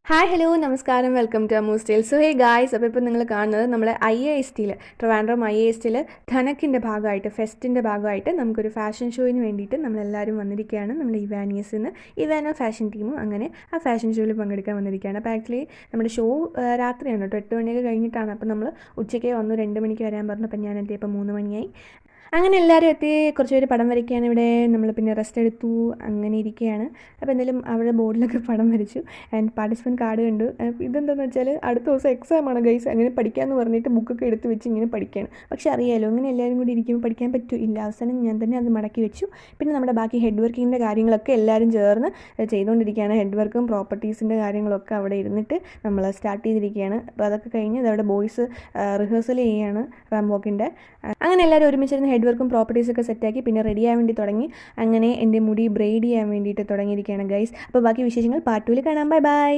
Hi hello നമസ്കാരം welcome to Amu style. So hey guys, അപ്പോൾ ഇപ്പോൾ നിങ്ങൾ കാണുന്നത് നമ്മളെ IISTയിൽ ട്രിവാൻഡ്രം IISTയിൽ ധനക്കിൻ്റെ ഭാഗമായിട്ട് ഫെസ്റ്റിൻ്റെ ഭാഗമായിട്ട് നമുക്കൊരു ഫാഷൻ ഷോയിന് വേണ്ടിയിട്ട് നമ്മളെല്ലാവരും വന്നിരിക്കുകയാണ്. നമ്മൾ ഇവാനോ ഫാഷൻ ടീമും അങ്ങനെ ആ ഫാഷൻ ഷോയിൽ പങ്കെടുക്കാൻ വന്നിരിക്കുകയാണ്. അപ്പോൾ ആക്ച്വലി നമ്മുടെ ഷോ രാത്രിയാണ് കേട്ടോ, 8 മണിയൊക്കെ കഴിഞ്ഞിട്ടാണ്. അപ്പോൾ നമ്മൾ ഉച്ചയ്ക്ക് വന്നു, 2 മണിക്ക് വരാൻ പറഞ്ഞു. അപ്പോൾ ഞാൻ എത്തിയപ്പോൾ 3 മണിയായി. അങ്ങനെ എല്ലാവരും എത്തി, കുറച്ച് പേര് പടം വരയ്ക്കുകയാണ് ഇവിടെ. നമ്മൾ പിന്നെ റെസ്റ്റ് എടുത്തു, അങ്ങനെ ഇരിക്കുകയാണ്. അപ്പോൾ എന്തായാലും അവിടെ ബോർഡിലൊക്കെ പടം വരച്ചു. ആൻഡ് പാർട്ടിസിപ്പൻറ്റ് കാർഡ് കണ്ടു. ഇതെന്താണെന്ന് വെച്ചാൽ അടുത്ത ദിവസം എക്സാമാണ് ഗൈസ്. അങ്ങനെ പഠിക്കാമെന്ന് പറഞ്ഞിട്ട് ബുക്കൊക്കെ എടുത്ത് വെച്ച് ഇങ്ങനെ പഠിക്കുകയാണ്. പക്ഷേ അറിയാമല്ലോ, അങ്ങനെ എല്ലാവരും കൂടി ഇരിക്കുമ്പോൾ പഠിക്കാൻ പറ്റില്ല. അവസാനം ഞാൻ തന്നെ അത് മടക്കി വെച്ചു. പിന്നെ നമ്മുടെ ബാക്കി ഹെഡ് വർക്കിങ്ങിൻ്റെ കാര്യങ്ങളൊക്കെ എല്ലാവരും ചേർന്ന് ചെയ്തുകൊണ്ടിരിക്കുകയാണ്. ഹെഡ് വർക്കും പ്രോപ്പർട്ടീസിൻ്റെ കാര്യങ്ങളൊക്കെ അവിടെ ഇരുന്നിട്ട് നമ്മൾ സ്റ്റാർട്ട് ചെയ്തിരിക്കുകയാണ്. അപ്പോൾ അതൊക്കെ കഴിഞ്ഞ് അതവിടെ ബോയ്സ് റിഹേഴ്സൽ ചെയ്യുകയാണ് റാംബോക്കിൻ്റെ. അങ്ങനെ എല്ലാവരും ഒരുമിച്ചിരുന്ന് ഹെഡ് വർക്കും പ്രോപ്പർട്ടീസൊക്കെ സെറ്റാക്കി പിന്നെ റെഡി ആവാൻ വേണ്ടി തുടങ്ങി. അങ്ങനെ എൻ്റെ മുടി ബ്രെയ്ഡ് ചെയ്യാൻ വേണ്ടിയിട്ട് തുടങ്ങിയിരിക്കുകയാണ് ഗൈസ്. അപ്പോൾ ബാക്കി വിശേഷങ്ങൾ പാർട്ട് 2 കാണാം. Bye bye.